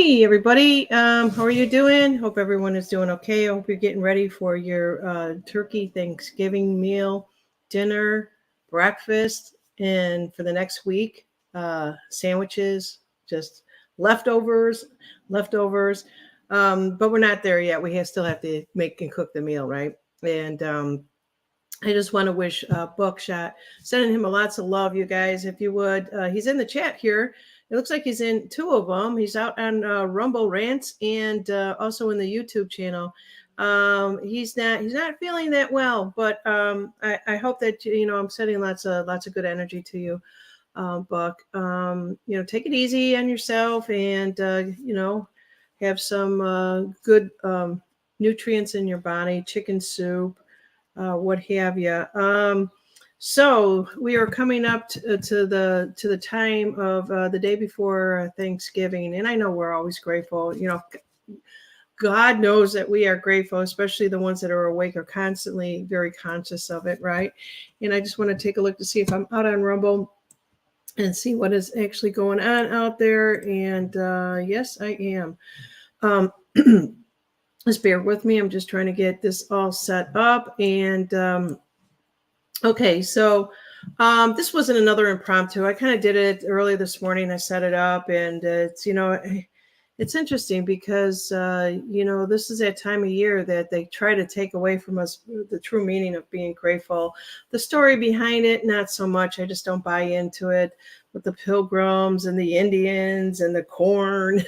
Hey, everybody. How are you doing? Hope everyone is doing okay. I hope you're getting ready for your turkey Thanksgiving meal, dinner, breakfast, and for the next week, sandwiches, just leftovers, leftovers. But we're not there yet. Still have to make and cook the meal, right? And I just want to wish Buckshot, sending him lots of love, you guys, if you would. He's in the chat here. It looks like he's in two of them. He's out on Rumble Rants and also in the YouTube channel. He's not feeling that well, but I hope that I'm sending lots of good energy to you, Buck. Take it easy on yourself, and have some good nutrients in your body. Chicken soup, what have you. So we are coming up to the time of the day before Thanksgiving, and I know we're always grateful. God knows that we are grateful, especially the ones that are awake are constantly very conscious of it, right? And I just want to take a look to see if I'm out on Rumble and see what is actually going on out there. And yes, I am. Just bear with me. I'm just trying to get this all set up. And okay, so this wasn't another impromptu. I kind of did it early this morning. I set it up, and it's interesting because this is that time of year that they try to take away from us the true meaning of being grateful. The story behind it, not so much. I just don't buy into it with the pilgrims and the Indians and the corn.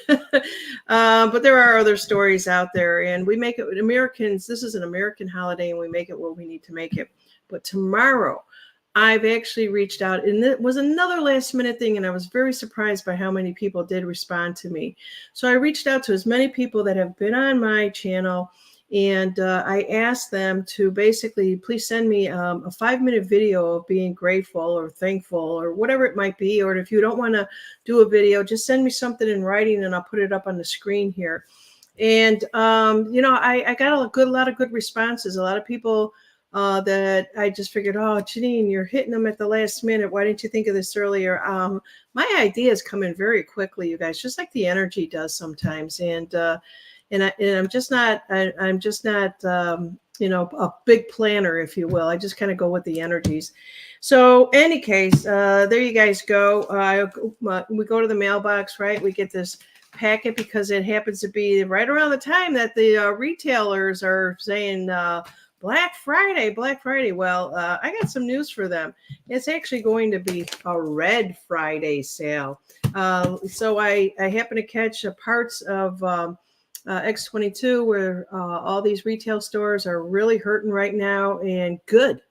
But there are other stories out there, and we make it Americans. This is an American holiday, and we make it what we need to make it. But tomorrow, I've actually reached out, and it was another last minute thing, and I was very surprised by how many people did respond to me. So I reached out to as many people that have been on my channel, and I asked them to basically please send me a 5-minute video of being grateful or thankful or whatever it might be. Or if you don't want to do a video, just send me something in writing, and I'll put it up on the screen here. And I got a lot of good responses. A lot of people that I just figured, oh, Janine, you're hitting them at the last minute. Why didn't you think of this earlier? My ideas come in very quickly, you guys, just like the energy does sometimes. And I'm just not a big planner, if you will. I just kind of go with the energies. So any case, there you guys go. We go to the mailbox, right? We get this packet because it happens to be right around the time that the retailers are saying, Black Friday. Well, I got some news for them. It's actually going to be a Red Friday sale. So I happen to catch parts of X22 where all these retail stores are really hurting right now, and good.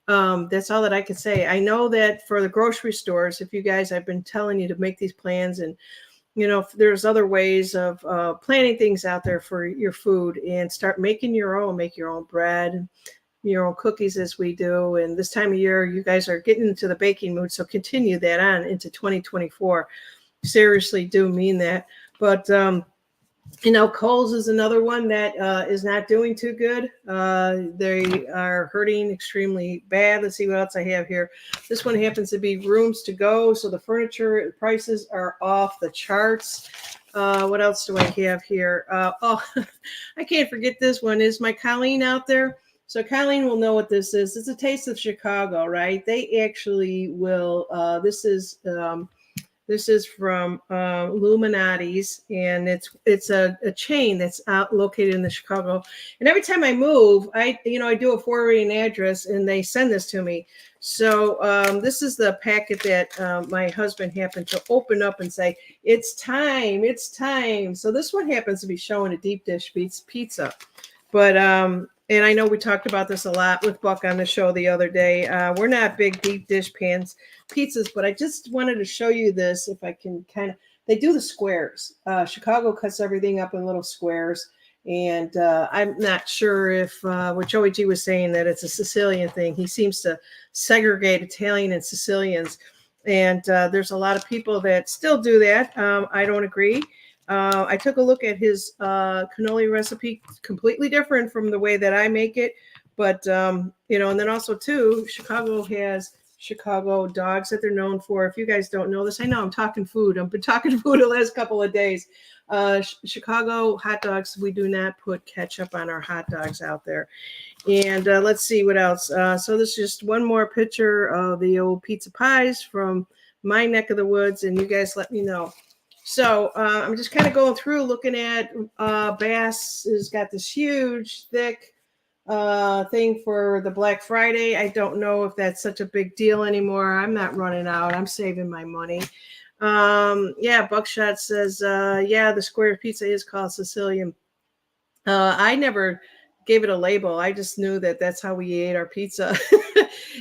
That's all that I can say. I know that for the grocery stores, if you guys, I've been telling you to make these plans, and there's other ways of planning things out there for your food, and start making make your own bread, your own cookies as we do. And this time of year, you guys are getting into the baking mood. So continue that on into 2024. Seriously do mean that. But, Kohl's is another one that is not doing too good. They are hurting extremely bad. Let's see what else I have here. This one happens to be Rooms to Go. So the furniture prices are off the charts. What else do I have here? I can't forget this one. Is my Colleen out there? So Colleen will know what this is. It's a Taste of Chicago, right? They actually will. This is from Illuminati's, and it's a chain that's out located in the Chicago. And every time I move, I do a forwarding address, and they send this to me. So this is the packet that my husband happened to open up and say, it's time. So this one happens to be showing a deep dish pizza. But and I know we talked about this a lot with Buck on the show the other day. We're not big deep dish pizzas, but I just wanted to show you this. If I can they do the squares. Chicago cuts everything up in little squares. And I'm not sure if what Joey G was saying, that it's a Sicilian thing. He seems to segregate Italian and Sicilians. And there's a lot of people that still do that. I don't agree. I took a look at his cannoli recipe, completely different from the way that I make it. But, and then also, too, Chicago has Chicago dogs that they're known for. If you guys don't know this, I know I'm talking food. I've been talking food the last couple of days. Chicago hot dogs, we do not put ketchup on our hot dogs out there. And let's see what else. So this is just one more picture of the old pizza pies from my neck of the woods, and you guys let me know. So I'm just kind of going through looking at Bass has got this huge, thick thing for the Black Friday. I don't know if that's such a big deal anymore. I'm not running out. I'm saving my money. Yeah, Buckshot says, yeah, the square pizza is called Sicilian. I never gave it a label. I just knew that that's how we ate our pizza.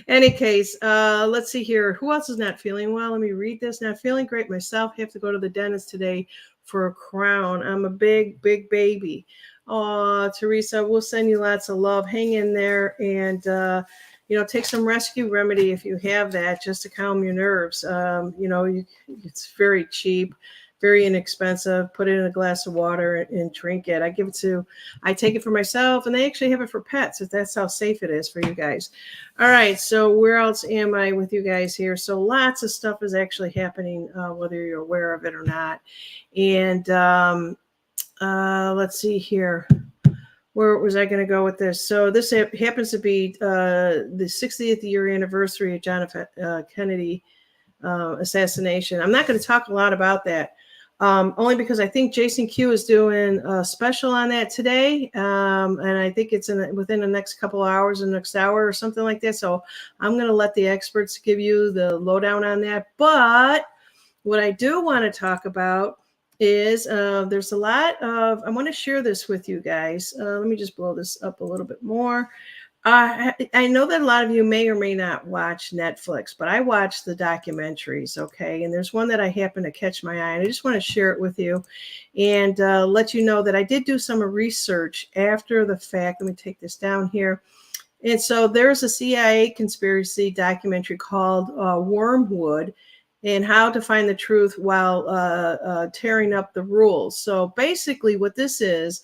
Any case, let's see here. Who else is not feeling well? Let me read this. Not feeling great myself. Have to go to the dentist today for a crown. I'm a big, big baby. Oh, Teresa, we'll send you lots of love. Hang in there and, take some rescue remedy if you have that just to calm your nerves. It's very cheap, very inexpensive. Put it in a glass of water and drink it. I take it for myself, and they actually have it for pets if that's how safe it is for you guys. All right, so where else am I with you guys here? So lots of stuff is actually happening, whether you're aware of it or not. And let's see here. Where was I going to go with this? So this happens to be the 60th year anniversary of John F. Kennedy assassination. I'm not going to talk a lot about that, only because I think Jason Q is doing a special on that today, and I think it's within the next couple of hours, the next hour or something like that. So I'm going to let the experts give you the lowdown on that. But what I do want to talk about is there's a lot of, I want to share this with you guys. Let me just blow this up a little bit more. I know that a lot of you may or may not watch Netflix, but I watch the documentaries, okay? And there's one that I happen to catch my eye, and I just want to share it with you and let you know that I did do some research after the fact. Let me take this down here. And so there's a CIA conspiracy documentary called Wormwood, and how to find the truth while tearing up the rules. So basically what this is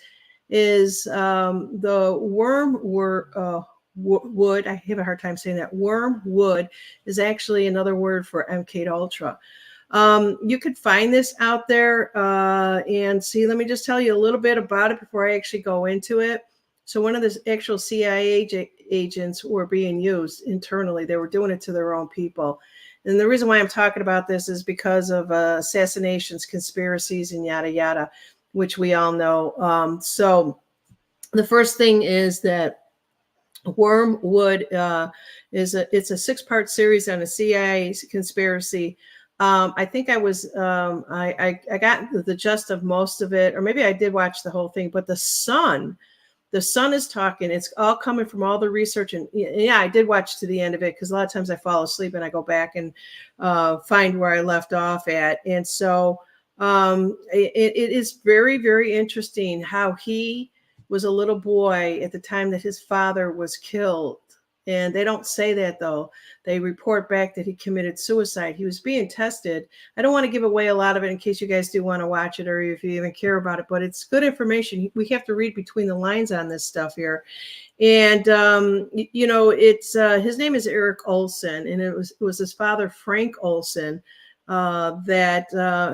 the wormwood. I have a hard time saying that. Wormwood is actually another word for MK Ultra. You could find this out there and see. Let me just tell you a little bit about it before I actually go into it. So one of the actual CIA agents were being used internally. They were doing it to their own people. And the reason why I'm talking about this is because of assassinations, conspiracies, and yada, yada, which we all know. So the first thing is that Wormwood it's a 6-part series on a CIA conspiracy. I think I got the gist of most of it, or maybe I did watch the whole thing, but the Sun is talking. It's all coming from all the research. And yeah, I did watch to the end of it because a lot of times I fall asleep and I go back and find where I left off at. And so it is very, very interesting how he was a little boy at the time that his father was killed. And they don't say that, though. They report back that he committed suicide. He was being tested. I don't want to give away a lot of it in case you guys do want to watch it or if you even care about it, but it's good information. We have to read between the lines on this stuff here. And, it's his name is Eric Olson, and it was his father, Frank Olson, that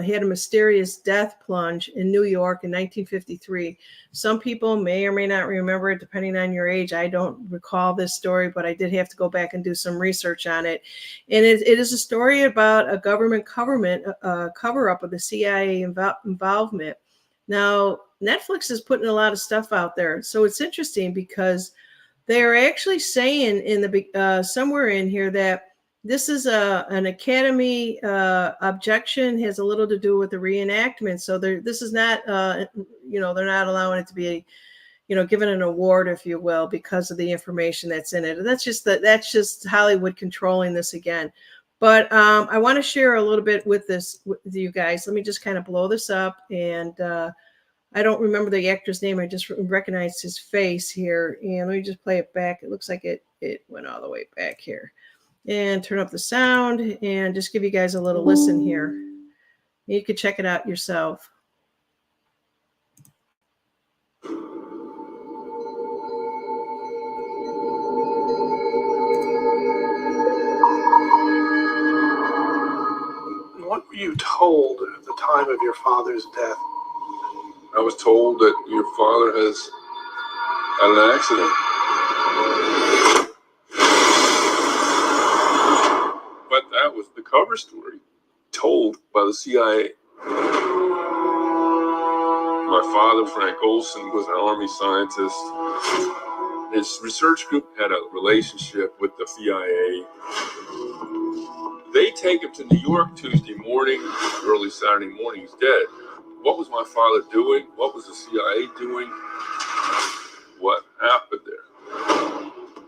had a mysterious death plunge in New York in 1953. Some people may or may not remember it, depending on your age. I don't recall this story, but I did have to go back and do some research on it. And it is a story about a government cover-up of the CIA involvement. Now, Netflix is putting a lot of stuff out there. So it's interesting because they are actually saying in the somewhere in here that this is an Academy objection, has a little to do with the reenactment. So this is not, they're not allowing it to be, given an award, if you will, because of the information that's in it. And that's just Hollywood controlling this again. But I want to share a little bit with you guys. Let me just kind of blow this up. And I don't remember the actor's name. I just recognized his face here. And let me just play it back. It looks like it went all the way back here. And turn up the sound and just give you guys a little listen here. You could check it out yourself. were you told at the time of your father's death? I was told that your father has had an accident. But that was the cover story told by the CIA. My father, Frank Olson, was an Army scientist. His research group had a relationship with the CIA. They take him to New York Tuesday morning, early Saturday morning, he's dead. What was my father doing? What was the CIA doing? What happened there?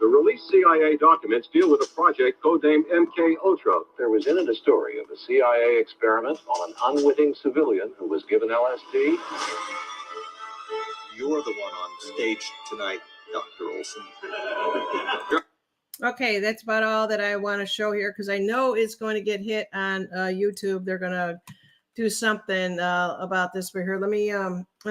The released CIA documents deal with a project codenamed MK Ultra. There was in it a story of a CIA experiment on an unwitting civilian who was given LSD. You're the one on stage tonight, Dr. Olson. Okay, that's about all that I want to show here because I know it's going to get hit on YouTube. They're going to do something about this. But here, let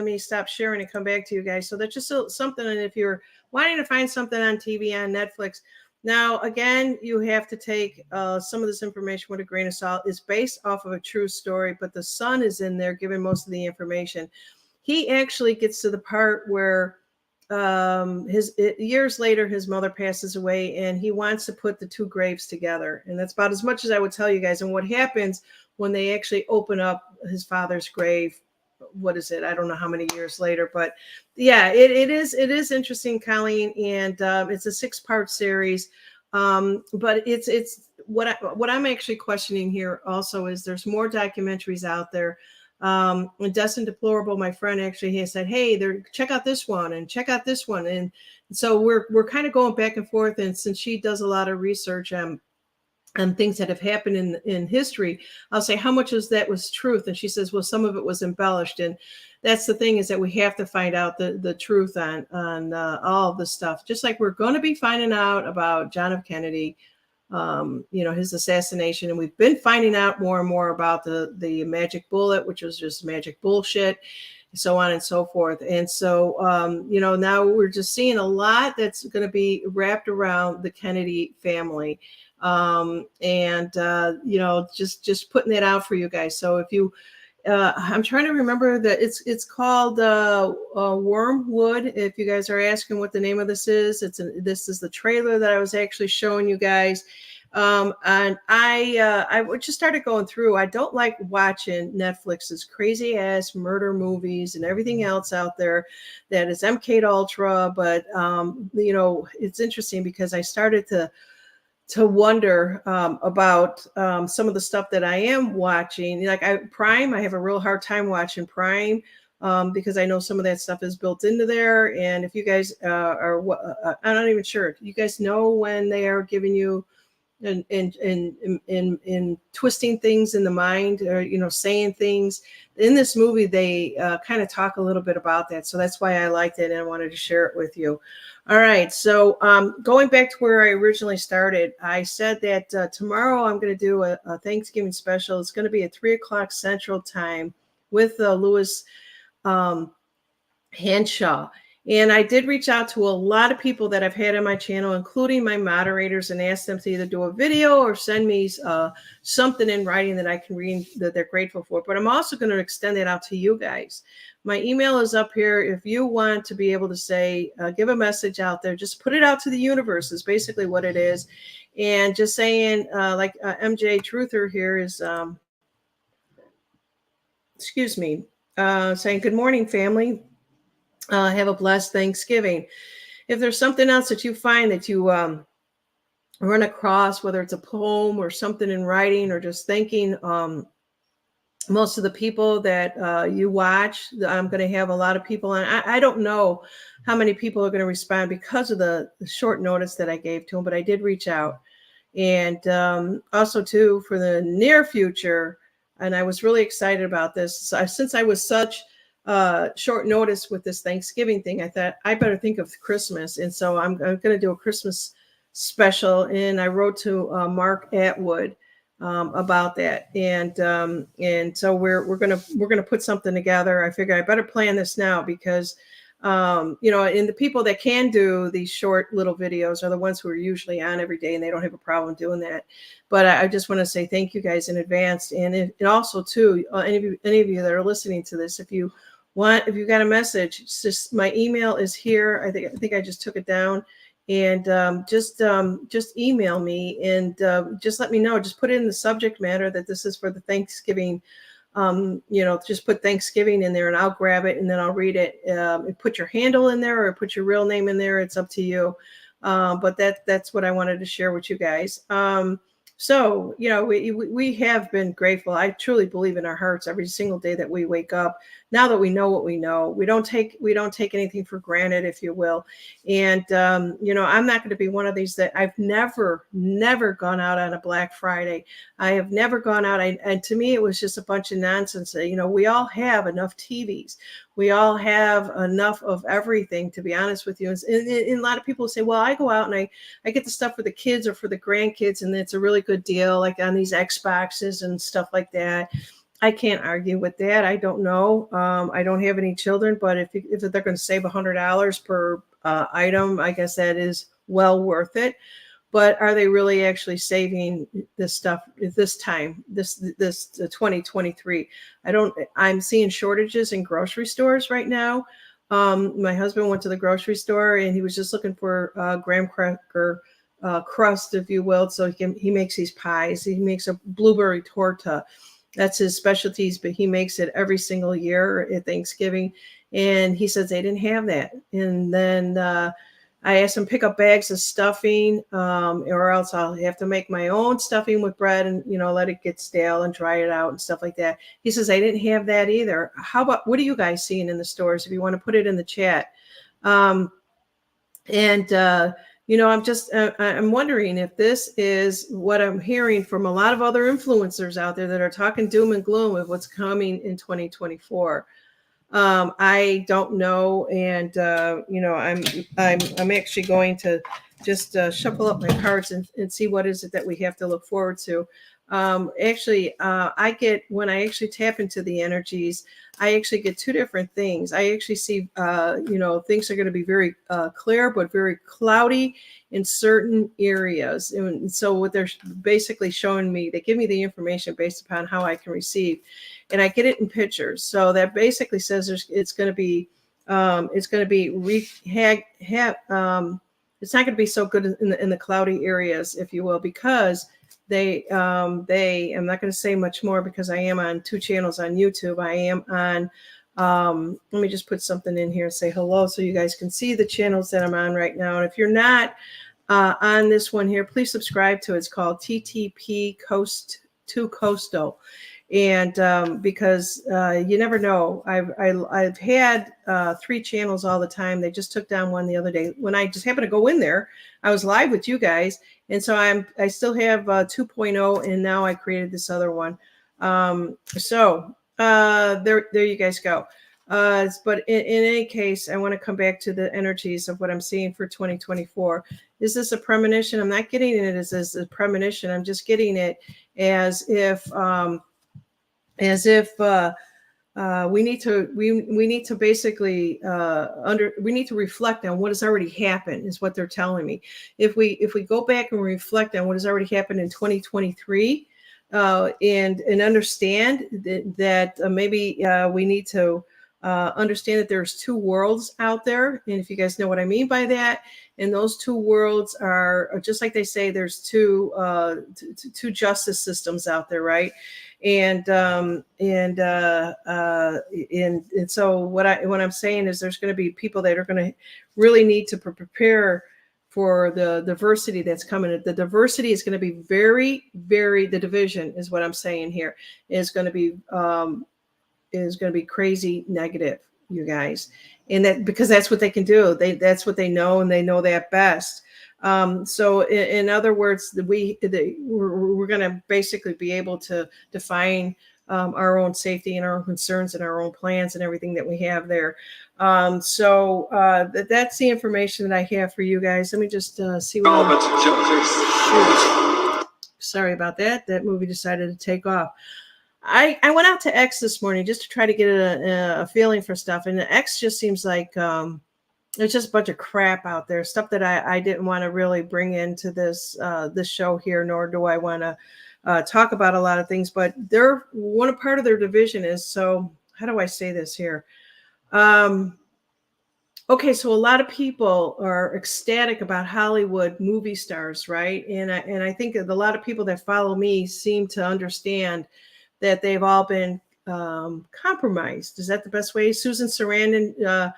me stop sharing and come back to you guys. So that's just something. And if you're wanting to find something on TV, on Netflix, now again, you have to take some of this information with a grain of salt. It's based off of a true story, but the son is in there giving most of the information. He actually gets to the part where years later his mother passes away and he wants to put the two graves together, and that's about as much as I would tell you guys. And what happens when they actually open up his father's grave, what is it, I don't know how many years later, but yeah, it is interesting, Colleen, and it's a 6-part series, but it's what I'm actually questioning here also is there's more documentaries out there. And Dustin Deplorable, my friend, actually has said, hey, check out this one and check out this one. And so we're kind of going back and forth. And since she does a lot of research on things that have happened in history, I'll say, how much of that was truth? And she says, well, some of it was embellished. And that's the thing, is that we have to find out the truth on all of this stuff. Just like we're going to be finding out about John F. Kennedy, his assassination. And we've been finding out more and more about the magic bullet, which was just magic bullshit, so on and so forth. And so, now we're just seeing a lot that's going to be wrapped around the Kennedy family. Just putting that out for you guys. So if you, I'm trying to remember that it's called Wormwood. If you guys are asking what the name of this is, this is the trailer that I was actually showing you guys. And I just started going through. I don't like watching Netflix's crazy ass murder movies and everything else out there that is MK Ultra. But it's interesting because I started to wonder about some of the stuff that I am watching. Like Prime, I have a real hard time watching Prime because I know some of that stuff is built into there. And if you guys I'm not even sure. You guys know when they are giving you in twisting things in the mind, or saying things in this movie, they kind of talk a little bit about that. So that's why I liked it and I wanted to share it with you. All right, so going back to where I originally started, I said that tomorrow I'm going to do a Thanksgiving special. It's going to be at 3:00 Central Time with Louis Henshaw. And I did reach out to a lot of people that I've had on my channel, including my moderators, and asked them to either do a video or send me something in writing that I can read that they're grateful for. But I'm also going to extend that out to you guys. My email is up here. If you want to be able to say, give a message out there, just put it out to the universe is basically what it is. And just saying, like MJ Truther here is, saying, good morning, family. Have a blessed Thanksgiving. If there's something else that you find that you run across, whether it's a poem or something in writing, or just thanking most of the people that you watch, I'm going to have a lot of people. And I don't know how many people are going to respond because of the short notice that I gave to them, but I did reach out. And also, too, for the near future, and I was really excited about this. So since I was such short notice with this Thanksgiving thing, I thought I better think of Christmas. And so I'm going to do a Christmas special. And I wrote to Mark Atwood about that. And so we're going to put something together. I figured I better plan this now because You know, and the people that can do these short little videos are the ones who are usually on every day, and they don't have a problem doing that. But I just want to say thank you guys in advance, and also too, any of you that are listening to this, if you got a message, it's just my email is here. I think I just took it down, and just email me and just let me know. Just put it in the subject matter that this is for the Thanksgiving. You know, just put Thanksgiving in there and I'll grab it and then I'll read it. Put your handle in there or put your real name in there. It's up to you. But that's what I wanted to share with you guys. So, you know, we have been grateful. I truly believe in our hearts every single day that we wake up. Now that we know what we know, we don't take anything for granted, if you will. And, you know, I'm not going to be one of these that I've never gone out on a Black Friday. I have never gone out. And to me, it was just a bunch of nonsense. You know, we all have enough TVs. We all have enough of everything, to be honest with you. And a lot of people say, well, I go out and I get the stuff for the kids or for the grandkids, and it's a really good deal, like on these Xboxes and stuff like that. I can't argue with that. I don't know. I don't have any children, but if they're going to save $100 per item, I guess that is well worth it. But are they really actually saving this stuff this time, this 2023? I'm seeing shortages in grocery stores right now. My husband went to the grocery store and he was just looking for graham cracker crust, if you will. So he makes these pies. He makes a blueberry torta. That's his specialties, but he makes it every single year at Thanksgiving. And he says they didn't have that. And then I asked him to pick up bags of stuffing, or else I'll have to make my own stuffing with bread and, you know, let it get stale and dry it out and stuff like that. He says, I didn't have that either. What are you guys seeing in the stores? If you want to put it in the chat. You know, I'm wondering if this is what I'm hearing from a lot of other influencers out there that are talking doom and gloom of what's coming in 2024. I don't know, and you know, I'm actually going to just shuffle up my cards and see what is it that we have to look forward to. When I actually tap into the energies, I actually get two different things. I actually see, you know, things are going to be very clear, but very cloudy in certain areas. And so what they're basically showing me, they give me the information based upon how I can receive, and I get it in pictures. So that basically says it's going to be it's not going to be so good in the cloudy areas, if you will, because I'm not going to say much more because I am on 2 channels on YouTube. I am on, let me just put something in here and say hello so you guys can see the channels that I'm on right now. And if you're not on this one here, please subscribe to it. It's called TTP Coast to Coastal. And because you never know, I've had 3 channels all the time. They just took down one the other day. When I just happened to go in there, I was live with you guys, and so I still have 2.0, and now I created this other one. So there you guys go. But in any case, I want to come back to the energies of what I'm seeing for 2024. Is this a premonition? I'm not getting it as a premonition. I'm just getting it as if we need to basically we need to reflect on what has already happened, is what they're telling me. If we go back and reflect on what has already happened in 2023 and understand that maybe we need to understand that there's 2 worlds out there, and if you guys know what I mean by that, and those 2 worlds are just like they say, there's two justice systems out there, right? And so what I'm saying is there's going to be people that are going to really need to prepare for the diversity that's coming. The diversity is going to be the division is what I'm saying here is going to be crazy negative, you guys. And that because that's what they can do. That's what they know, and they know that best. So in other words, we're going to basically be able to define our own safety and our own concerns and our own plans and everything that we have there. So that's the information that I have for you guys. Let me just see what. Sorry about that. That movie decided to take off. I went out to X this morning just to try to get a feeling for stuff, and X just seems like there's just a bunch of crap out there, stuff that I didn't want to really bring into this show here, nor do I want to talk about a lot of things. But they're one part of their division is, so how do I say this here? Okay, so a lot of people are ecstatic about Hollywood movie stars, right? And I think that a lot of people that follow me seem to understand that they've all been compromised. Is that the best way? Susan Sarandon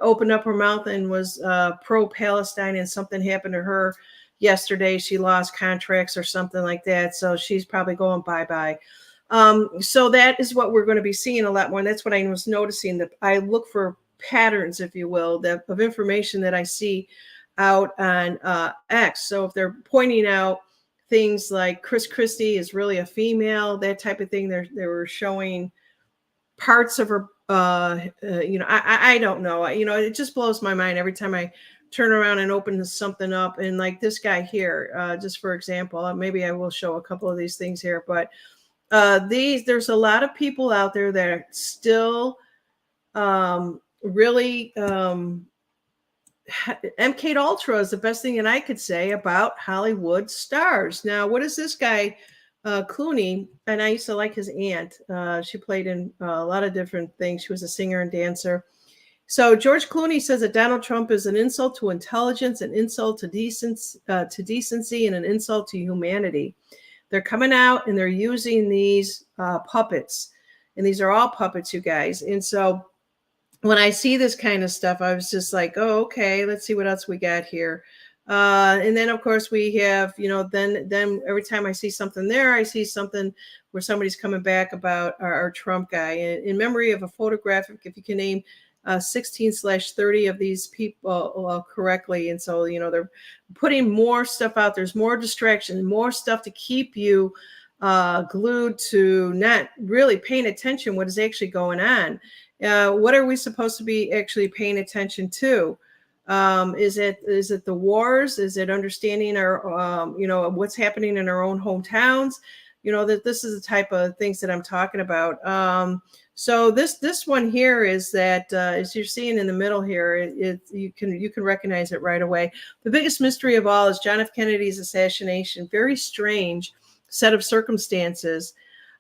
opened up her mouth and was pro-Palestine, and something happened to her yesterday. She lost contracts or something like that, so she's probably going bye-bye. So that is what we're going to be seeing a lot more, and that's what I was noticing, that I look for patterns, if you will, of information that I see out on X. So if they're pointing out things like Chris Christie is really a female, that type of thing, they were showing parts of her, I don't know. It just blows my mind every time I turn around and open something up. And like this guy here, just for example, maybe I will show a couple of these things here, but there's a lot of people out there that are still really MK Ultra is the best thing that I could say about Hollywood stars. Now, what is this guy, Clooney? And I used to like his aunt. She played in a lot of different things. She was a singer and dancer. So George Clooney says that Donald Trump is an insult to intelligence, an insult to decency, and an insult to humanity. They're coming out and they're using these puppets, and these are all puppets, you guys. And so when I see this kind of stuff, I was just like, oh, okay, let's see what else we got here. And then, of course, we have, then every time I see something there, I see something where somebody's coming back about our Trump guy. In memory of a photographic, if you can name 16/30 of these people correctly. And so, they're putting more stuff out. There's more distraction, more stuff to keep you glued to not really paying attention what is actually going on. What are we supposed to be actually paying attention to? Is it the wars? Is it understanding our, what's happening in our own hometowns? That this is the type of things that I'm talking about. So this one here is that, as you're seeing in the middle here, you can recognize it right away. The biggest mystery of all is John F. Kennedy's assassination. Very strange set of circumstances.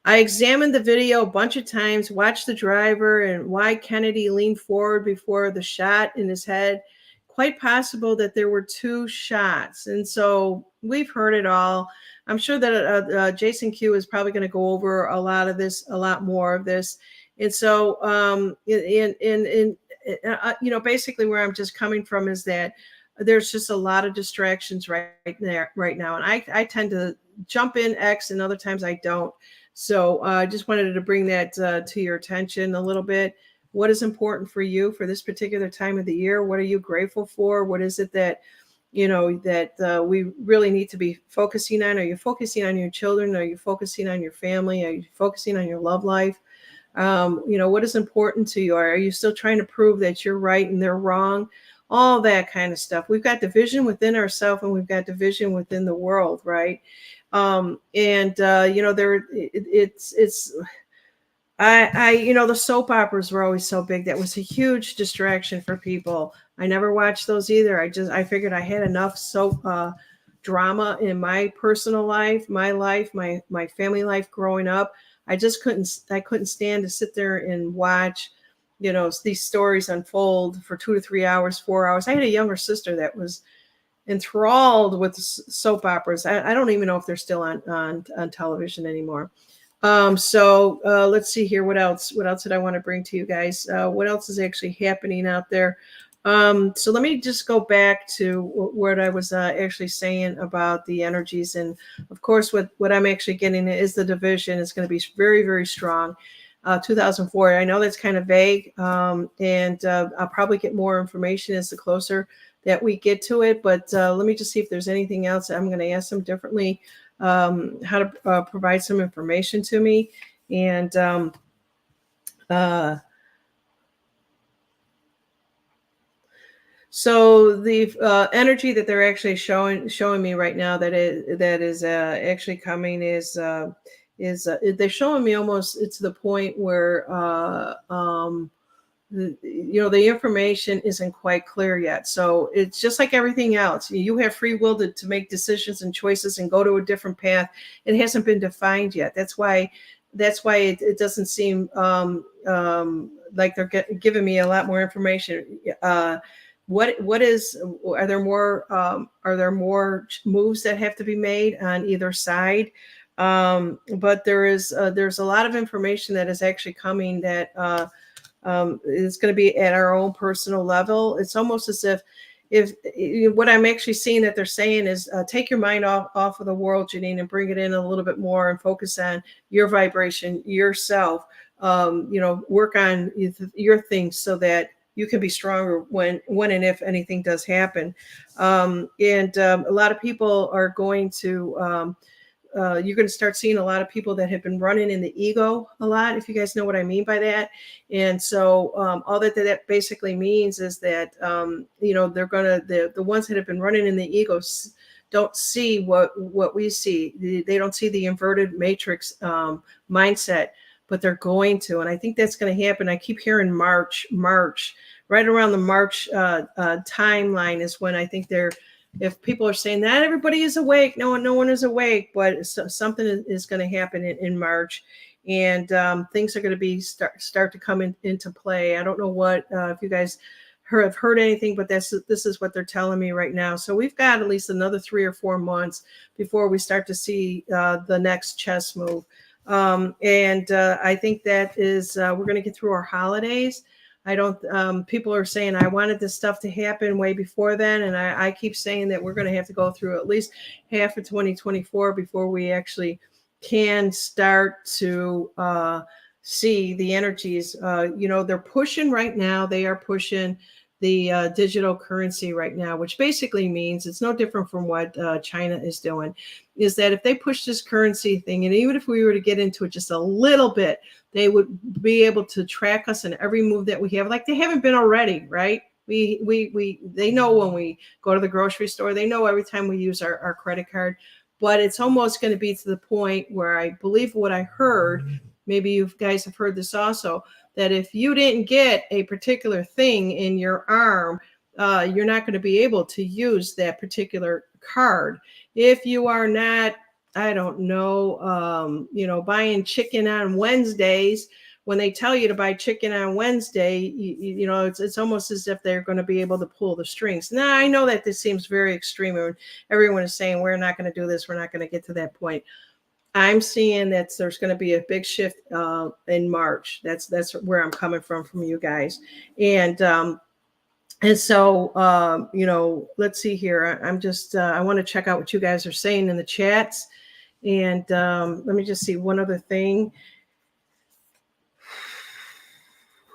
I examined the video a bunch of times, watched the driver and why Kennedy leaned forward before the shot in his head. Quite possible that there were two shots. And so we've heard it all. I'm sure that Jason Q is probably going to go over a lot of this, a lot more of this. And so, basically where I'm just coming from is that there's just a lot of distractions right now. And I tend to jump in X, and other times I don't. So I just wanted to bring that to your attention a little bit. What is important for you for this particular time of the year? What are you grateful for? What is it that, that we really need to be focusing on? Are you focusing on your children? Are you focusing on your family? Are you focusing on your love life? What is important to you? Are you still trying to prove that you're right and they're wrong? All that kind of stuff. We've got division within ourselves, and we've got division within the world, right? The soap operas were always so big. That was a huge distraction for people. I never watched those either. I figured I had enough soap drama in my personal life, my family life growing up. I couldn't stand to sit there and watch, these stories unfold for 2 to 3 hours, 4 hours. I had a younger sister that was enthralled with soap operas. I don't even know if they're still on television anymore. So let's see here. What else did I want to bring to you guys? What else is actually happening out there? So let me just go back to what I was actually saying about the energies. And of course, what I'm actually getting is the division is going to be very, very strong. 2004. I know that's kind of vague. And I'll probably get more information as the closer that we get to it. But let me just see if there's anything else. I'm going to ask them differently how to provide some information to me. And so the energy that they're actually showing me right now that is actually coming is they're showing me almost to the point where the information isn't quite clear yet. So it's just like everything else. You have free will to make decisions and choices and go to a different path. It hasn't been defined yet. That's why it doesn't seem like they're giving me a lot more information. Are there more moves that have to be made on either side? But there's a lot of information that is actually coming that is going to be at our own personal level. It's almost as if what I'm actually seeing that they're saying is take your mind off of the world, Janine, and bring it in a little bit more and focus on your vibration, yourself. Work on your things so that you can be stronger when and if anything does happen. A lot of people are going to you're going to start seeing a lot of people that have been running in the ego a lot, if you guys know what I mean by that. And so all that basically means is that, they're going to, the ones that have been running in the ego don't see what we see. They don't see the inverted matrix mindset, but they're going to. And I think that's going to happen. I keep hearing March, right around the March timeline is when I think if people are saying that everybody is awake, no one is awake, but something is going to happen in March, and things are going to be start to come into play. I don't know what if you guys have heard anything, but this is what they're telling me right now. So we've got at least another 3 or 4 months before we start to see the next chess move. I think that is we're going to get through our holidays. People are saying I wanted this stuff to happen way before then. And I keep saying that we're going to have to go through at least half of 2024 before we actually can start to see the energies. They're pushing right now. They are pushing the digital currency right now, which basically means it's no different from what China is doing, is that if they push this currency thing, and even if we were to get into it just a little bit, they would be able to track us in every move that we have, like they haven't been already, right? They know when we go to the grocery store, they know every time we use our credit card, but it's almost going to be to the point where I believe what I heard, maybe you guys have heard this also, that if you didn't get a particular thing in your arm, you're not going to be able to use that particular card. If you are not, I don't know, buying chicken on Wednesdays, when they tell you to buy chicken on Wednesday, it's almost as if they're going to be able to pull the strings. Now, I know that this seems very extreme, and everyone is saying we're not going to do this, we're not going to get to that point. I'm seeing that there's going to be a big shift in March. That's where I'm coming from you guys. And so, let's see here. I'm just, I want to check out what you guys are saying in the chats. And let me just see one other thing.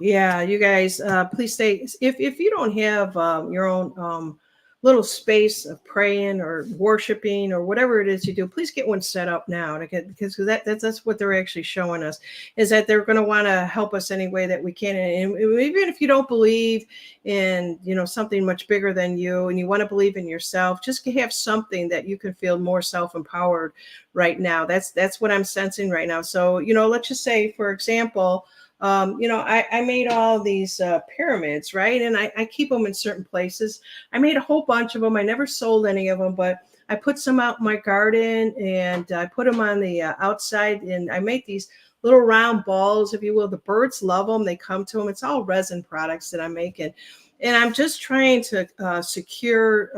Yeah, you guys, please stay. If you don't have your own little space of praying or worshiping or whatever it is you do, please get one set up now because that's what they're actually showing us, is that they're going to want to help us any way that we can. And even if you don't believe in something much bigger than you, and you want to believe in yourself, just have something that you can feel more self-empowered right now. That's what I'm sensing right now. So let's just say, for example, I made all these pyramids, right? And I keep them in certain places. I made a whole bunch of them. I never sold any of them, but I put some out in my garden, and I put them on the outside, and I make these little round balls, if you will. The birds love them. They come to them. It's all resin products that I'm making. And I'm just trying to secure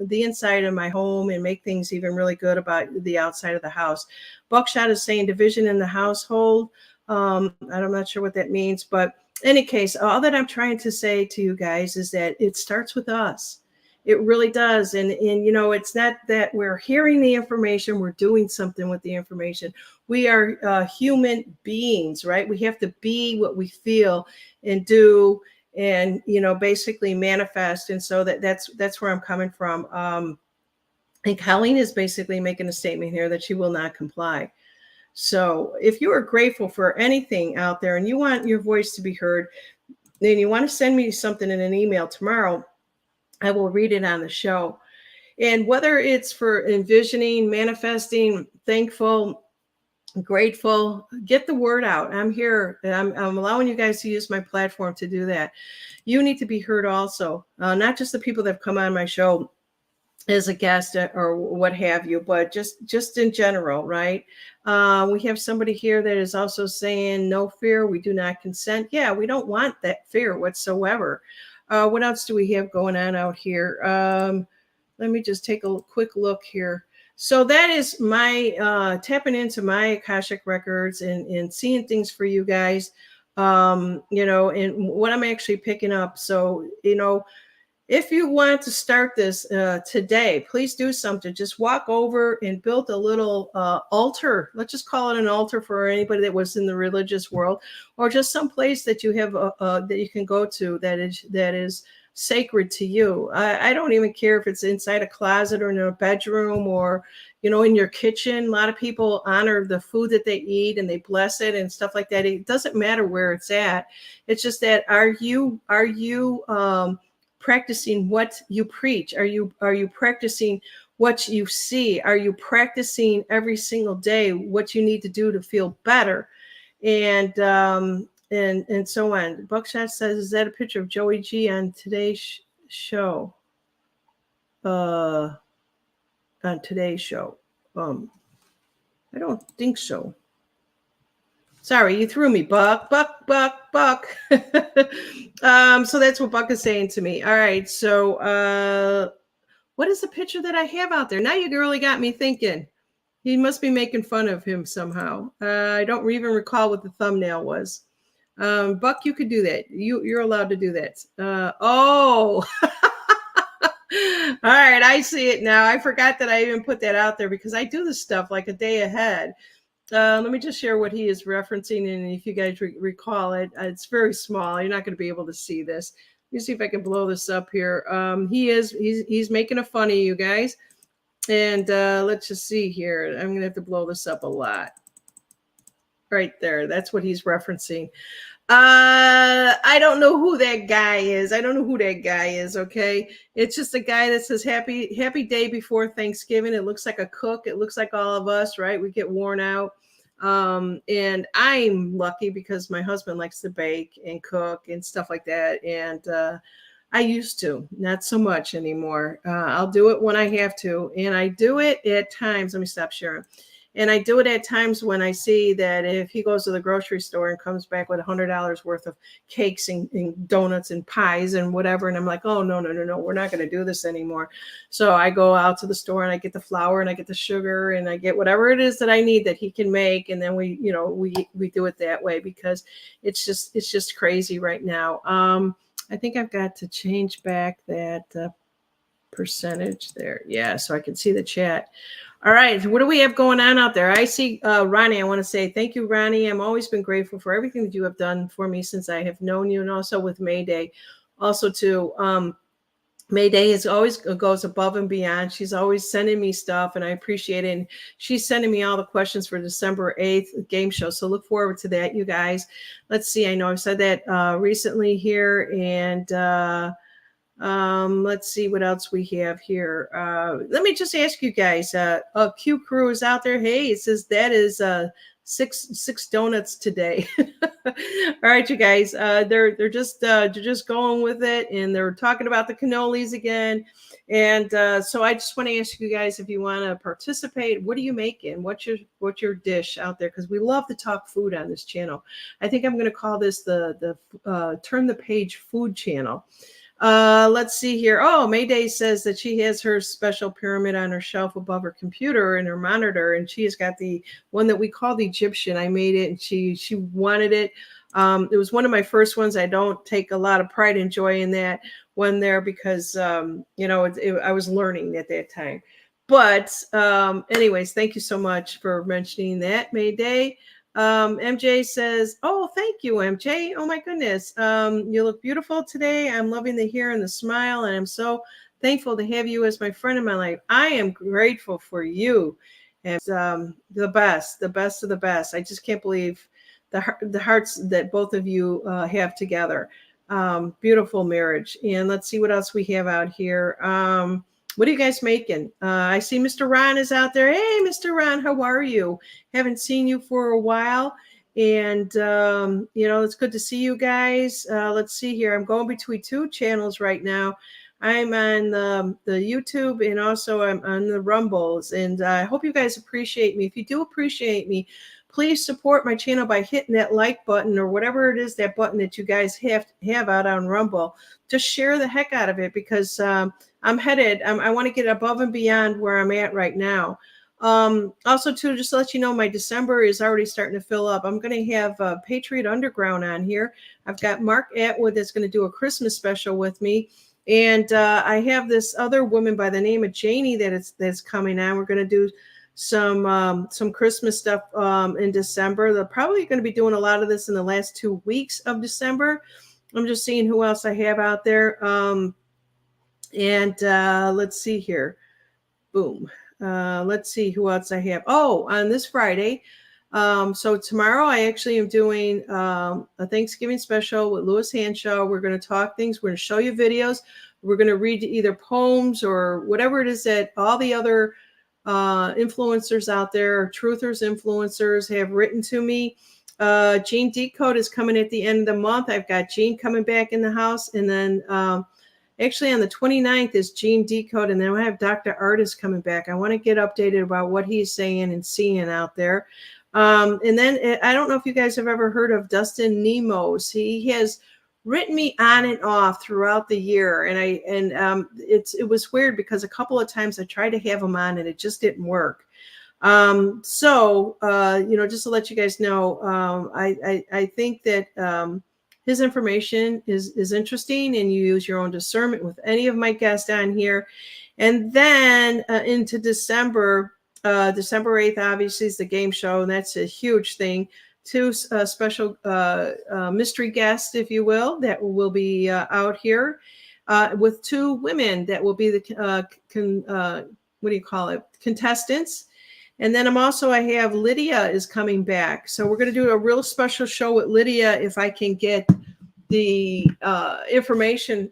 the inside of my home and make things even really good about the outside of the house. Buckshot is saying division in the household. I'm not sure what that means, but in any case, all that I'm trying to say to you guys is that it starts with us. It really does. And it's not that we're hearing the information, we're doing something with the information. We are human beings, right? We have to be what we feel and do, and, basically manifest. And so that's where I'm coming from. And Colleen is basically making a statement here that she will not comply. So if you are grateful for anything out there and you want your voice to be heard, then you want to send me something in an email tomorrow, I will read it on the show. And whether it's for envisioning, manifesting, thankful, grateful. Get the word out. I'm here. I'm allowing you guys to use my platform to do that. You need to be heard also, not just the people that have come on my show as a guest or what have you, but just in general, right? We have somebody here that is also saying no fear, we do not consent. Yeah, we don't want that fear whatsoever. What else do we have going on out here? Let me just take a quick look here. So that is my tapping into my Akashic records and seeing things for you guys, and what I'm actually picking up. So, if you want to start this today, please do something. Just walk over and build a little altar. Let's just call it an altar for anybody that was in the religious world, or just some place that you have that you can go to that is sacred to you. I don't even care if it's inside a closet or in a bedroom or in your kitchen. A lot of people honor the food that they eat and they bless it and stuff like that. It doesn't matter where it's at. It's just that are you practicing what you preach? Are you practicing what you see? Are you practicing every single day what you need to do to feel better? And so on. Buckshot says, is that a picture of Joey G on today's show? On today's show. I don't think so. Sorry, you threw me, Buck. So that's what Buck is saying to me. All right. So what is the picture that I have out there? Now you really got me thinking. He must be making fun of him somehow. I don't even recall what the thumbnail was. Buck, you could do that. You're allowed to do that. Oh, all right. I see it now. I forgot that I even put that out there because I do this stuff like a day ahead. Let me just share what he is referencing. And if you guys recall it, it's very small. You're not going to be able to see this. Let me see if I can blow this up here. He's making a fun of you guys. And let's just see here. I'm going to have to blow this up a lot. Right there. That's what he's referencing. I don't know who that guy is. Okay. It's just a guy that says happy day before Thanksgiving. It looks like a cook. It looks like all of us, right? We get worn out. And I'm lucky because my husband likes to bake and cook and stuff like that. And, I used to, not so much anymore. I'll do it when I have to. And I do it at times. Let me stop sharing. And I do it at times when I see that if he goes to the grocery store and comes back with $100 worth of cakes and donuts and pies and whatever, and I'm like, oh, no, we're not going to do this anymore. So I go out to the store and I get the flour and I get the sugar and I get whatever it is that I need that he can make. And then we do it that way because it's just crazy right now. I think I've got to change back that percentage there. Yeah, so I can see the chat. All right, what do we have going on out there? I see Ronnie. I want to say thank you, Ronnie. I've always been grateful for everything that you have done for me since I have known you, and also with Mayday. Also, too, Mayday always goes above and beyond. She's always sending me stuff, and I appreciate it. And she's sending me all the questions for December 8th game show. So look forward to that, you guys. Let's see. I know I've said that recently here, and let's see what else we have here. Let me just ask you guys, Q Crew is out there. Hey, it says that is six donuts today. All right, you guys, they're just going with it, and they're talking about the cannolis again. And so I just want to ask you guys if you want to participate. What are you making? What's your dish out there? Because we love to talk food on this channel. I think I'm going to call this the Turn the Page Food Channel. Let's see here. Oh, Mayday says that she has her special pyramid on her shelf above her computer and her monitor, and she has got the one that we call the Egyptian. I made it, and she wanted it. It was one of my first ones. I don't take a lot of pride and joy in that one there because I was learning at that time. But anyways, thank you so much for mentioning that, Mayday. MJ says, oh, thank you, MJ. Oh my goodness. You look beautiful today. I'm loving the hair and the smile, and I'm so thankful to have you as my friend in my life. I am grateful for you. And the best of the best. I just can't believe the hearts that both of you have together. Beautiful marriage. And let's see what else we have out here. What are you guys making? I see Mr. Ron is out there. Hey, Mr. Ron, how are you? Haven't seen you for a while. And, it's good to see you guys. Let's see here. I'm going between two channels right now. I'm on the YouTube and also I'm on the Rumbles. And I hope you guys appreciate me. If you do appreciate me, please support my channel by hitting that like button or whatever it is, that button that you guys have out on Rumble. Just share the heck out of it because I'm headed. I want to get above and beyond where I'm at right now. Also, too, just to let you know, my December is already starting to fill up. I'm going to have Patriot Underground on here. I've got Mark Atwood that's going to do a Christmas special with me. And I have this other woman by the name of Janie that's coming on. We're going to do some Christmas stuff in December. They're probably going to be doing a lot of this in the last 2 weeks of December. I'm just seeing who else I have out there. Let's see here. Boom. Let's see who else I have. Oh, on this Friday. So tomorrow I actually am doing a Thanksgiving special with Louis Hanshaw. We're going to talk things. We're going to show you videos. We're going to read either poems or whatever it is that all the other influencers out there, truthers, influencers have written to me. Gene Decode is coming at the end of the month. I've got Gene coming back in the house. And then actually on the 29th is Gene Decode. And then I have Dr. Artist coming back. I want to get updated about what he's saying and seeing out there. And then I don't know if you guys have ever heard of Dustin Nemos. He has written me on and off throughout the year. And it was weird because a couple of times I tried to have him on and it just didn't work. Just to let you guys know, I think that his information is interesting and you use your own discernment with any of my guests on here. And then into December 8th, obviously, is the game show, and that's a huge thing. Two special mystery guests, if you will, that will be out here with two women that will be the contestants. And then I have Lydia is coming back. So we're going to do a real special show with Lydia if I can get the information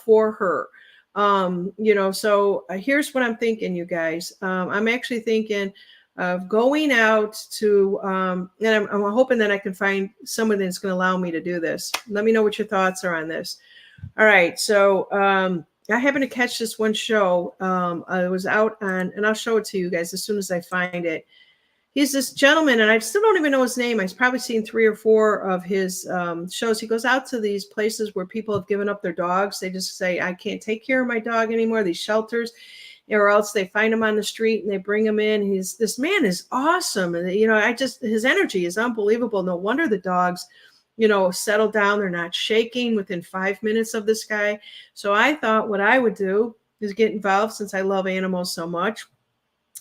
for her. So here's what I'm thinking, you guys. I'm actually thinking of going out to, and I'm hoping that I can find someone that's going to allow me to do this. Let me know what your thoughts are on this. All right. So I happened to catch this one show. I was out on, and I'll show it to you guys as soon as I find it. He's this gentleman, and I still don't even know his name. I've probably seen 3 or 4 of his shows. He goes out to these places where people have given up their dogs. They just say, I can't take care of my dog anymore, these shelters, or else they find him on the street and they bring him in. This man is awesome. And, his energy is unbelievable. No wonder the dogs, settle down. They're not shaking within 5 minutes of this guy. So I thought what I would do is get involved, since I love animals so much,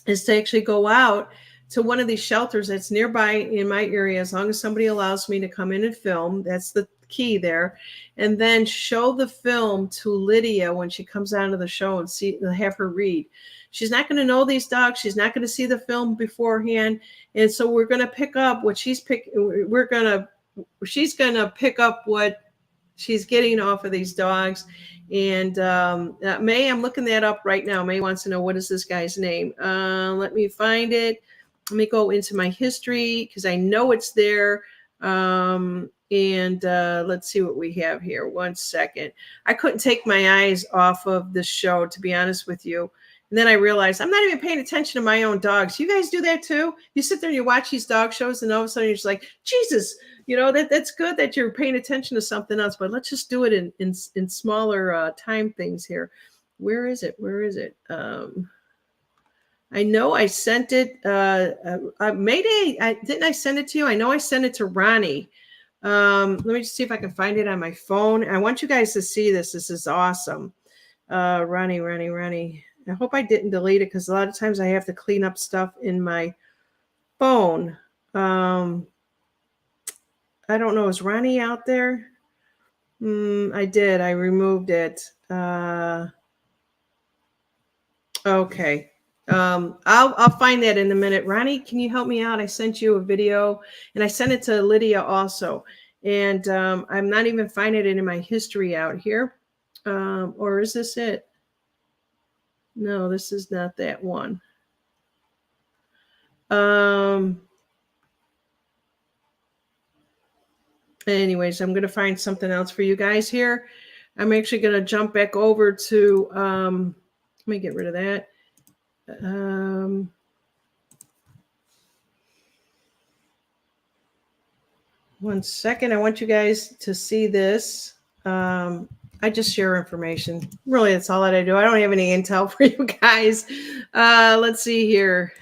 is to actually go out to one of these shelters that's nearby in my area, as long as somebody allows me to come in and film. That's the key there. And then show the film to Lydia when she comes out of the show and have her read. She's not going to know these dogs. She's not going to see the film beforehand. And so we're going to pick up what she's going to pick up what she's getting off of these dogs. And May, I'm looking that up right now. May wants to know, what is this guy's name? Let me find it. Let me go into my history because I know it's there. Let's see what we have here. 1 second. I couldn't take my eyes off of this show, to be honest with you. And then I realized I'm not even paying attention to my own dogs. You guys do that too? You sit there and you watch these dog shows and all of a sudden you're just like, Jesus, that's good that you're paying attention to something else, but let's just do it in smaller time things here. Where is it? I know I sent it. Mayday. Didn't I send it to you? I know I sent it to Ronnie. Let me just see if I can find it on my phone. I want you guys to see this. This is awesome. Ronnie. I hope I didn't delete it because a lot of times I have to clean up stuff in my phone. I don't know. Is Ronnie out there? I did. I removed it. Okay. I'll find that in a minute. Ronnie, can you help me out? I sent you a video and I sent it to Lydia also. And I'm not even finding it in my history out here. Or is this it? No, this is not that one. Anyways, I'm going to find something else for you guys here. I'm actually going to jump back over to, let me get rid of that. One second. I want you guys to see this. I just share information. Really, that's all that I do. I don't have any intel for you guys. Let's see here.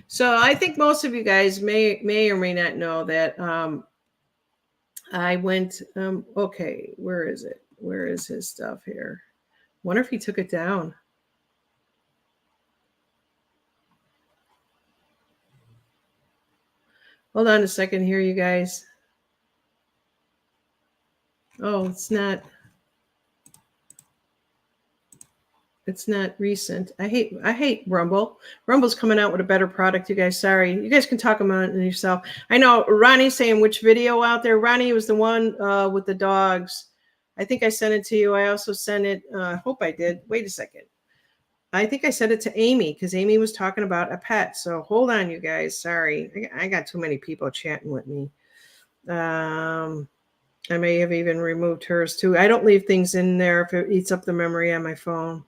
So I think most of you guys may or may not know that I went, okay, where is it? Where is his stuff here? Wonder if he took it down. Hold on a second here, you guys. Oh, it's not recent. I hate Rumble. Rumble's coming out with a better product, you guys. Sorry. You guys can talk about it yourself. I know Ronnie's saying which video out there. Ronnie was the one with the dogs. I think I sent it to you. I also sent it. I hope I did. Wait a second. I think I sent it to Amy because Amy was talking about a pet. So hold on, you guys. Sorry. I got too many people chatting with me. I may have even removed hers too. I don't leave things in there if it eats up the memory on my phone.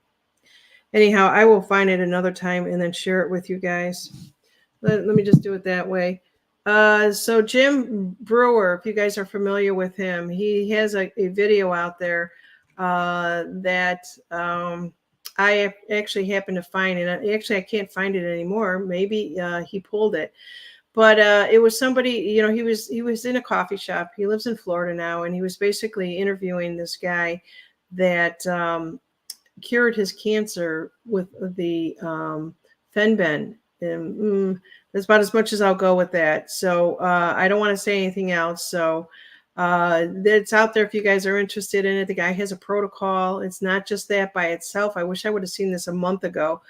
Anyhow, I will find it another time and then share it with you guys. Let me just do it that way. So Jim Brewer, if you guys are familiar with him, he has a video out there that I actually happened to find. And actually, I can't find it anymore. Maybe he pulled it. But it was somebody, you know, he was in a coffee shop. He lives in Florida now. And he was basically interviewing this guy that cured his cancer with the Fenben. And that's about as much as I'll go with that. So I don't want to say anything else. So it's out there if you guys are interested in it. The guy has a protocol. It's not just that by itself. I wish I would have seen this a month ago.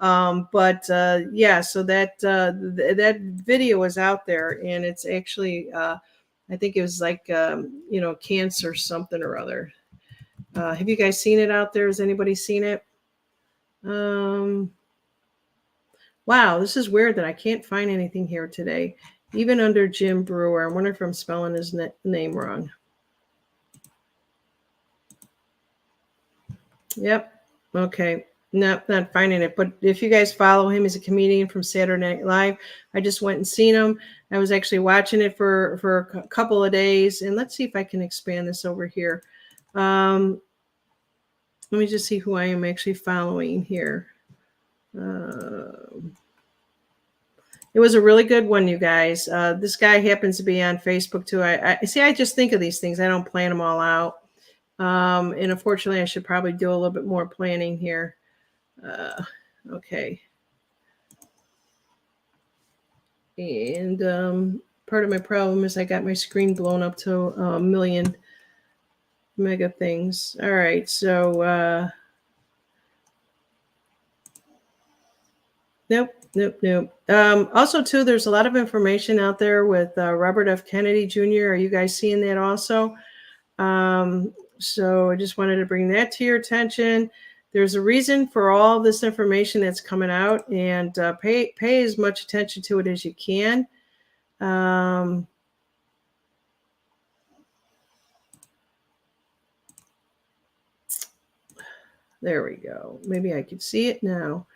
Yeah, so that video is out there, and it's actually I think it was like you know, cancer something or other. Have you guys seen it out there? Has anybody seen it? Wow, this is weird that I can't find anything here today, even under Jim Brewer. I wonder if I'm spelling his name wrong. Yep. Okay. No, not finding it. But if you guys follow him, he's a comedian from Saturday Night Live. I just went and seen him. I was actually watching it for a couple of days. And let's see if I can expand this over here. Let me just see who I am actually following here. It was a really good one, you guys. This guy happens to be on Facebook too. I see. I just think of these things. I don't plan them all out. And unfortunately, I should probably do a little bit more planning here. Okay. And part of my problem is I got my screen blown up to a million mega things. All right. So, nope. Also, too, there's a lot of information out there with Robert F. Kennedy Jr. Are you guys seeing that also? So I just wanted to bring that to your attention. There's a reason for all this information that's coming out, and pay as much attention to it as you can. There we go. Maybe I could see it now.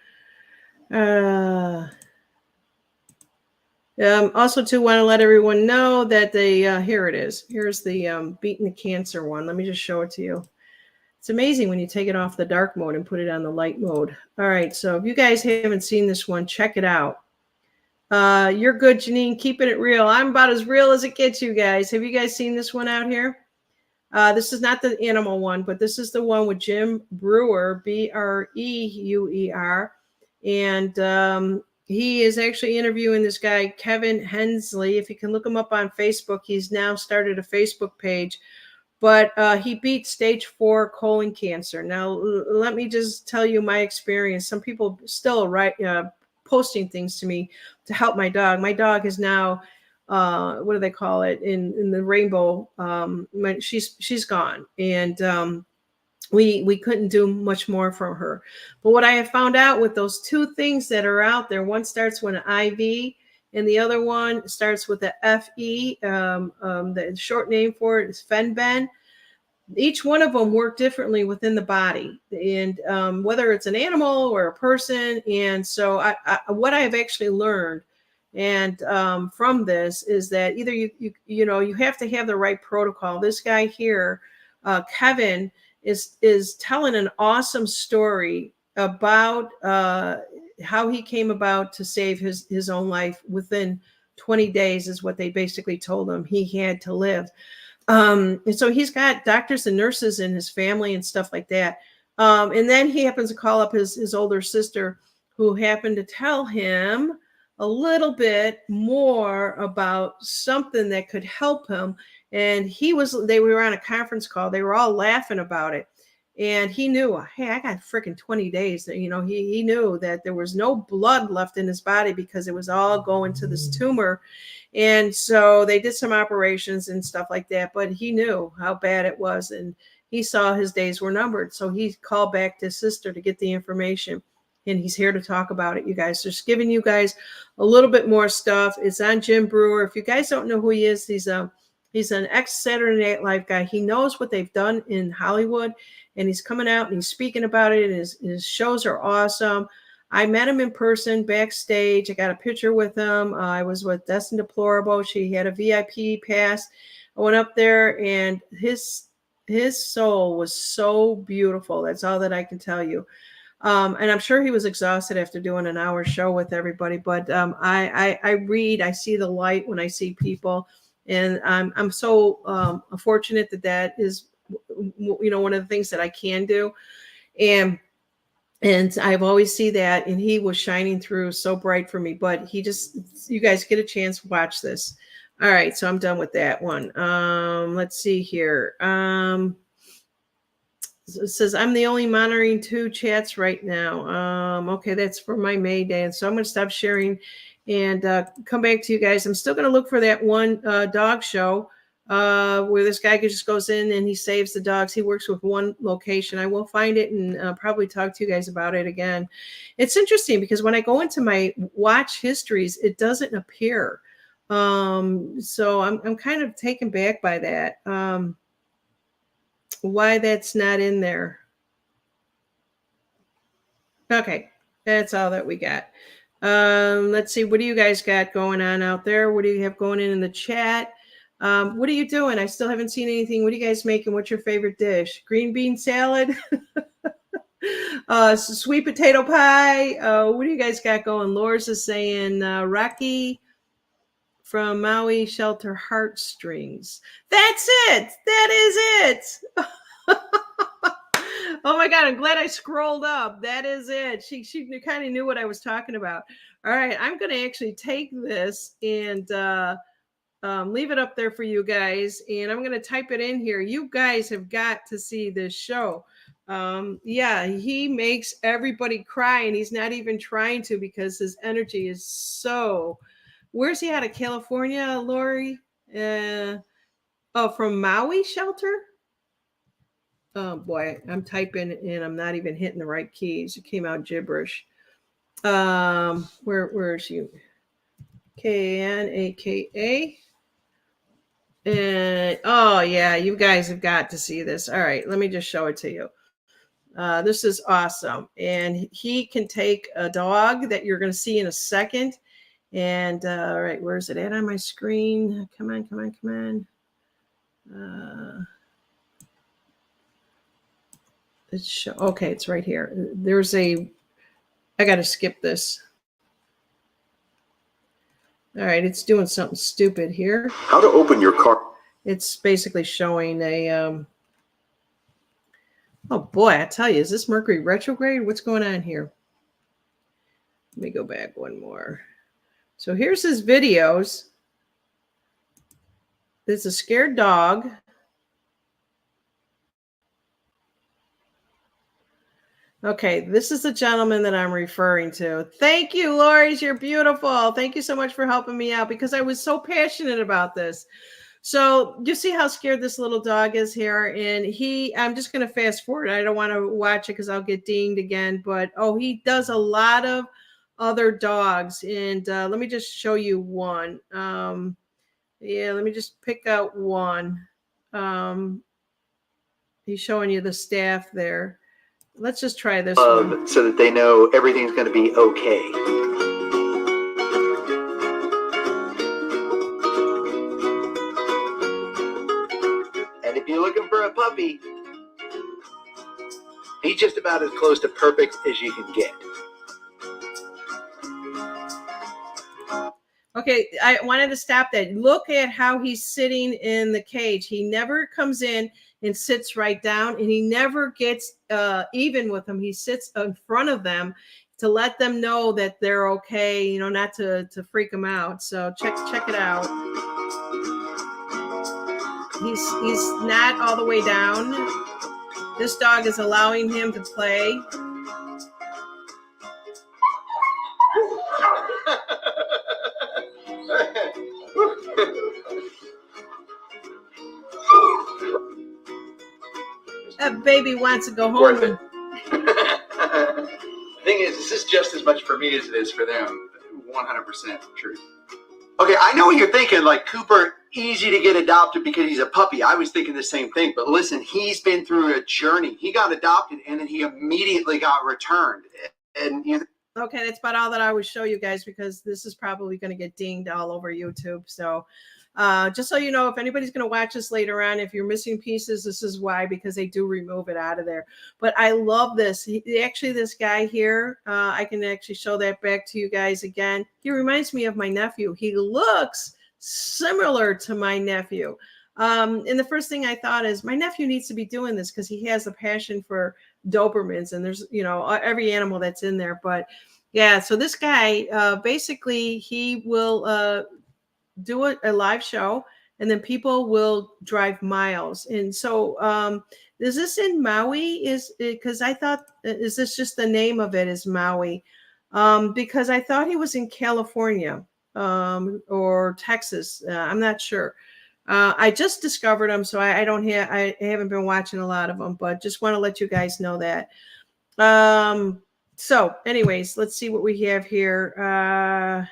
Also, too, want to let everyone know that here it is. Here's the beating the cancer one. Let me just show it to you. It's amazing when you take it off the dark mode and put it on the light mode. All right, so if you guys haven't seen this one, check it out. You're good, Janine. Keeping it real. I'm about as real as it gets, you guys. Have you guys seen this one out here? This is not the animal one, but this is the one with Jim Brewer, Breuer. And he is actually interviewing this guy, Kevin Hensley. If you can look him up on Facebook, he's now started a Facebook page. But he beat stage 4 colon cancer. Now, let me just tell you my experience. Some people still are posting things to me to help my dog. My dog is now what do they call it in the rainbow? She's gone, and we couldn't do much more from her. But what I have found out with those two things that are out there, one starts with an IV, and the other one starts with a FE. The short name for it is Fenben. Each one of them work differently within the body, and whether it's an animal or a person. And so what I have actually learned and from this is that either you have to have the right protocol. This guy here, Kevin, is telling an awesome story about how he came about to save his own life within 20 days is what they basically told him he had to live. And so he's got doctors and nurses in his family and stuff like that. And then he happens to call up his older sister, who happened to tell him a little bit more about something that could help him. And they were on a conference call. They were all laughing about it. And he knew, hey, I got freaking 20 days. He knew that there was no blood left in his body because it was all going to this tumor. And so they did some operations and stuff like that, but he knew how bad it was, and he saw his days were numbered. So he called back to his sister to get the information, and he's here to talk about it, you guys. Just giving you guys a little bit more stuff. It's on Jim Brewer. If you guys don't know who he is, he's an ex-Saturday Night Live guy. He knows what they've done in Hollywood, and he's coming out and he's speaking about it, and his shows are awesome. I met him in person backstage. I got a picture with him. I was with Destin Deplorable. She had a VIP pass. I went up there, and his soul was so beautiful. That's all that I can tell you. And I'm sure he was exhausted after doing an hour show with everybody. But I see the light when I see people, and I'm so fortunate that is one of the things that I can do, and I've always see that, and he was shining through so bright for me. But you guys get a chance, watch this. All right, so I'm done with that one. Let's see here. It says I'm the only monitoring 2 chats right now. Okay, that's for my May Day, and so I'm going to stop sharing and come back to you guys. I'm still going to look for that one dog show where this guy just goes in and he saves the dogs. He works with one location. I will find it and probably talk to you guys about it again. It's interesting because when I go into my watch histories, it doesn't appear. So I'm kind of taken back by that. Why that's not in there. Okay, that's all that we got. Let's see, what do you guys got going on out there? What do you have going in the chat? What are you doing? I still haven't seen anything. What are you guys making? What's your favorite dish? Green bean salad? Sweet potato pie? What do you guys got going? Laura's is saying Rocky from Maui Shelter Heartstrings. That's it. That is it. Oh my God, I'm glad I scrolled up. That is it. She kind of knew what I was talking about. All right, I'm going to actually take this and leave it up there for you guys. And I'm going to type it in here. You guys have got to see this show. Yeah, he makes everybody cry, and he's not even trying to because his energy is so... Where's he out of? California, Lori? From Maui Shelter? Oh boy, I'm typing and I'm not even hitting the right keys. It came out gibberish. Where is she? Kanaka. And oh yeah, you guys have got to see this. All right, let me just show it to you. This is awesome. And he can take a dog that you're going to see in a second. And all right, where's it at on my screen? Come on. Okay, it's right here. I got to skip this. All right, it's doing something stupid here. How to open your car. It's basically showing a, oh boy, I tell you, is this Mercury retrograde? What's going on here? Let me go back one more. So here's his videos. There's a scared dog. Okay, this is the gentleman that I'm referring to. Thank you, Lori. You're beautiful. Thank you so much for helping me out because I was so passionate about this. So you see how scared this little dog is here, and I'm just going to fast forward. I don't want to watch it because I'll get dinged again. But he does a lot of other dogs, and let me just show you one. Yeah, let me just pick out one. He's showing you the staff there. Let's just try this one. So that they know everything's going to be okay. And if you're looking for a puppy, he's just about as close to perfect as you can get. Okay, I wanted to stop that. Look at how he's sitting in the cage. He never comes in and sits right down, and he never gets even with them. He sits in front of them to let them know that they're okay, not to freak them out. So check it out. He's not all the way down. This dog is allowing him to play. That baby wants to go home. Worth it. The thing is, this is just as much for me as it is for them. 100% true. Okay, I know what you're thinking, like Cooper, easy to get adopted because he's a puppy. I was thinking the same thing, but listen, he's been through a journey. He got adopted and then he immediately got returned. And okay, that's about all that I would show you guys because this is probably going to get dinged all over YouTube. So just so you know, if anybody's going to watch this later on, if you're missing pieces, this is why, because they do remove it out of there. But I love this. Actually, this guy here, I can actually show that back to you guys again. He reminds me of my nephew. He looks similar to my nephew. And the first thing I thought is my nephew needs to be doing this because he has a passion for Dobermans, and there's, every animal that's in there. But yeah, so this guy, basically he will do a live show, and then people will drive miles. And so is this in Maui? Because I thought, is this just the name of it is Maui? Because I thought he was in California or Texas. I'm not sure. I just discovered him, so I haven't been watching a lot of them, but just want to let you guys know that. So anyways, let's see what we have here.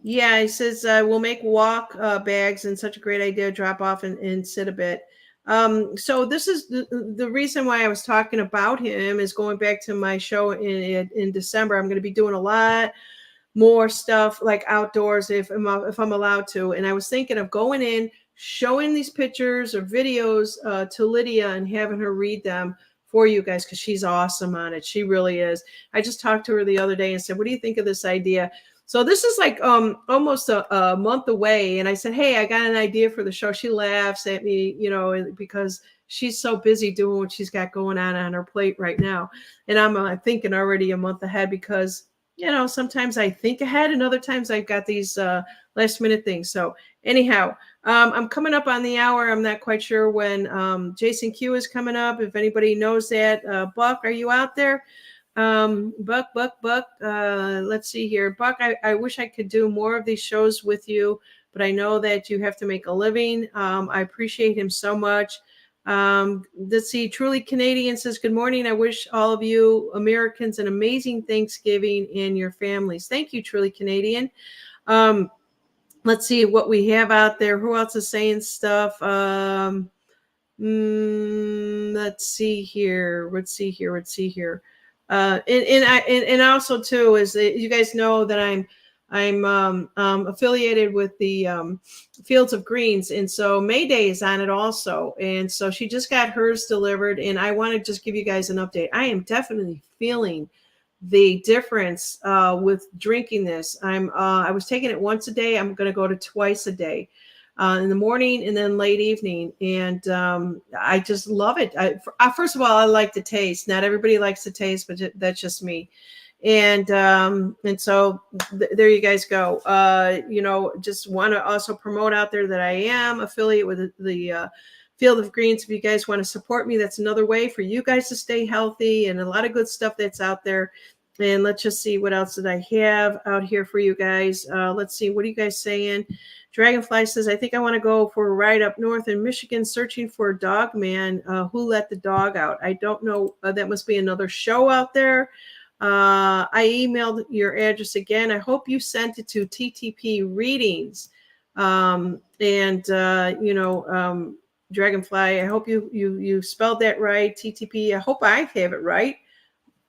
Yeah, he says we'll make walk bags, and such a great idea. Drop off and sit a bit. So this is the reason why I was talking about him is going back to my show in December. I'm going to be doing a lot more stuff like outdoors if I'm allowed to. And I was thinking of going in, showing these pictures or videos to Lydia and having her read them for you guys because she's awesome on it. She really is. I just talked to her the other day and said, what do you think of this idea? So this is like almost a month away. And I said, hey, I got an idea for the show. She laughs at me, because she's so busy doing what she's got going on her plate right now. And I'm thinking already a month ahead because, sometimes I think ahead and other times I've got these last minute things. So anyhow, I'm coming up on the hour. I'm not quite sure when Jason Q is coming up. If anybody knows that, Buck, are you out there? Buck, let's see here. Buck, I wish I could do more of these shows with you, but I know that you have to make a living. I appreciate him so much. Let's see. Truly Canadian says, good morning. I wish all of you Americans an amazing Thanksgiving and your families. Thank you, Truly Canadian. Let's see what we have out there. Who else is saying stuff? Let's see here. And also too is that you guys know that I'm affiliated with the Fields of Greens, and so Mayday is on it also, and so she just got hers delivered. And I want to just give you guys an update. I am definitely feeling the difference with drinking this. I was taking it once a day. I'm going to go to twice a day. In the morning and then late evening. And I just love it. First of all, I like the taste. Not everybody likes the taste, but that's just me. And so there you guys go. Just want to also promote out there that I am affiliate with the Field of Greens. If you guys want to support me, that's another way for you guys to stay healthy, and a lot of good stuff that's out there. And let's just see what else did I have out here for you guys. Let's see. What are you guys saying? Dragonfly says, I think I want to go for a ride up north in Michigan searching for a dog man who let the dog out. I don't know. That must be another show out there. I emailed your address again. I hope you sent it to TTP Readings. Dragonfly, I hope you spelled that right. TTP. I hope I have it right.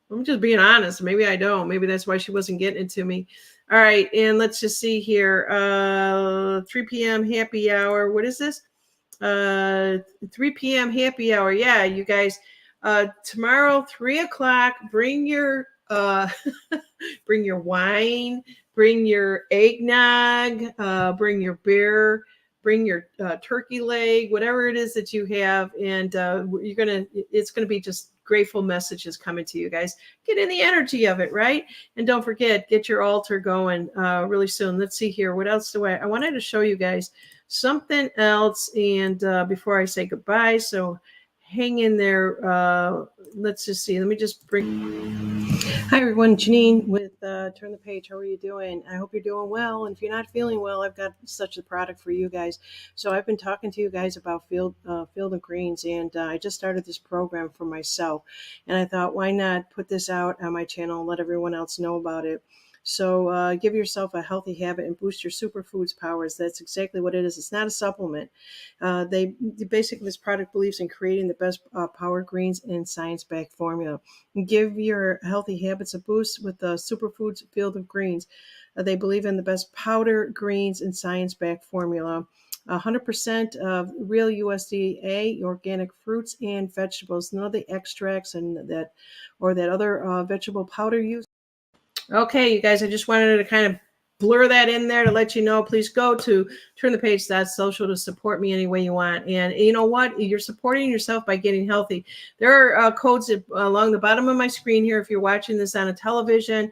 I'm just being honest. Maybe I don't. Maybe that's why she wasn't getting it to me. All right. And let's just see here. 3 p.m. happy hour. What is this? 3 p.m. happy hour. Yeah, you guys. Tomorrow, 3 o'clock, bring your bring your wine, bring your eggnog, bring your beer, bring your turkey leg, whatever it is that you have. And it's going to be just grateful messages coming to you guys. Get in the energy of it, right? And don't forget, get your altar going really soon. Let's see here. What else I wanted to show you guys something else. And before I say goodbye, so hang in there. Let's just see. Let me just bring. Hi, everyone. Janine with Turn the Page. How are you doing? I hope you're doing well. And if you're not feeling well, I've got such a product for you guys. So I've been talking to you guys about Field of Greens, and I just started this program for myself. And I thought, why not put this out on my channel and let everyone else know about it? So give yourself a healthy habit and boost your superfoods powers. That's exactly what it is. It's not a supplement. Basically, this product believes in creating the best power greens in science-backed formula. Give your healthy habits a boost with the Superfoods Field of Greens. They believe in the best powder greens in science-backed formula. 100% of real USDA organic fruits and vegetables. None of the extracts and that other vegetable powder use. Okay, you guys, I just wanted to kind of blur that in there to let you know. Please go to turnthepage.social to support me any way you want. And you know what? You're supporting yourself by getting healthy. There are codes along the bottom of my screen here. If you're watching this on a television,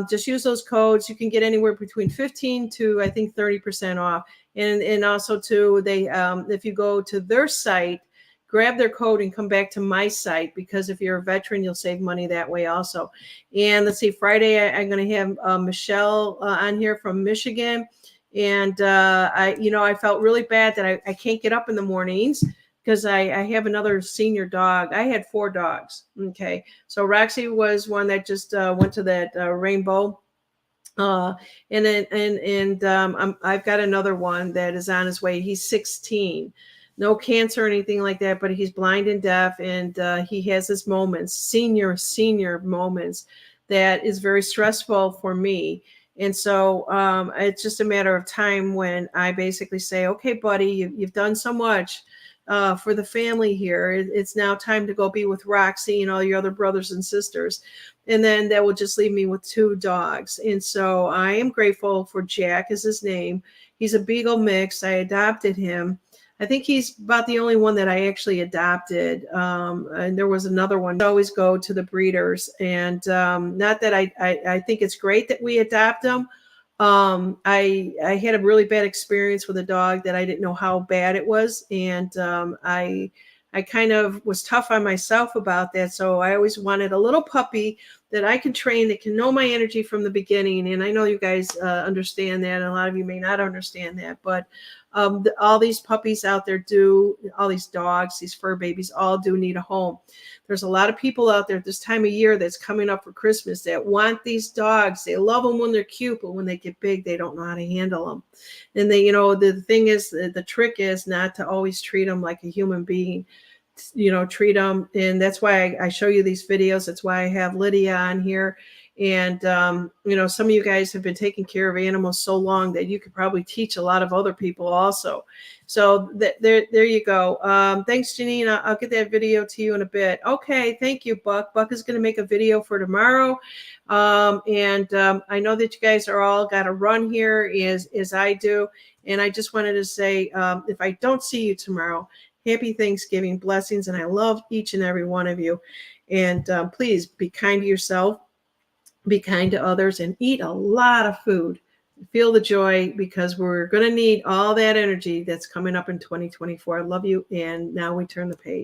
just use those codes. You can get anywhere between 15 to, I think, 30% off. And also, too, if you go to their site, grab their code and come back to my site, because if you're a veteran, you'll save money that way also. And let's see, Friday, I'm going to have Michelle on here from Michigan. And I felt really bad that I can't get up in the mornings because I have another senior dog. I had 4 dogs. Okay. So Roxy was one that just went to that rainbow. I've got another one that is on his way. He's 16. No cancer or anything like that, but he's blind and deaf, and he has his moments, senior moments, that is very stressful for me. And so it's just a matter of time when I basically say, okay, buddy, you've done so much for the family here. It's now time to go be with Roxy and all your other brothers and sisters. And then that will just leave me with 2 dogs. And so I am grateful for Jack is his name. He's a Beagle mix. I adopted him. I think he's about the only one that I actually adopted. And there was another one. I always go to the breeders. And not that I think it's great that we adopt them. I had a really bad experience with a dog that I didn't know how bad it was. And I kind of was tough on myself about that. So I always wanted a little puppy that I can train, that can know my energy from the beginning. And I know you guys understand that. And a lot of you may not understand that. But all these puppies out there all these dogs, these fur babies, all do need a home. There's a lot of people out there this time of year that's coming up for Christmas that want these dogs. They love them when they're cute, but when they get big, they don't know how to handle them. And the thing is, the trick is not to always treat them like a human being. Treat them. And that's why I show you these videos. That's why I have Lydia on here. And, some of you guys have been taking care of animals so long that you could probably teach a lot of other people also. So there you go. Thanks, Janine. I'll get that video to you in a bit. Okay. Thank you, Buck. Buck is going to make a video for tomorrow. I know that you guys are all got to run here as I do. And I just wanted to say, if I don't see you tomorrow, happy Thanksgiving, blessings. And I love each and every one of you. And please be kind to yourself. Be kind to others and eat a lot of food. feel the joy, because we're going to need all that energy that's coming up in 2024. I love you. And now we turn the page.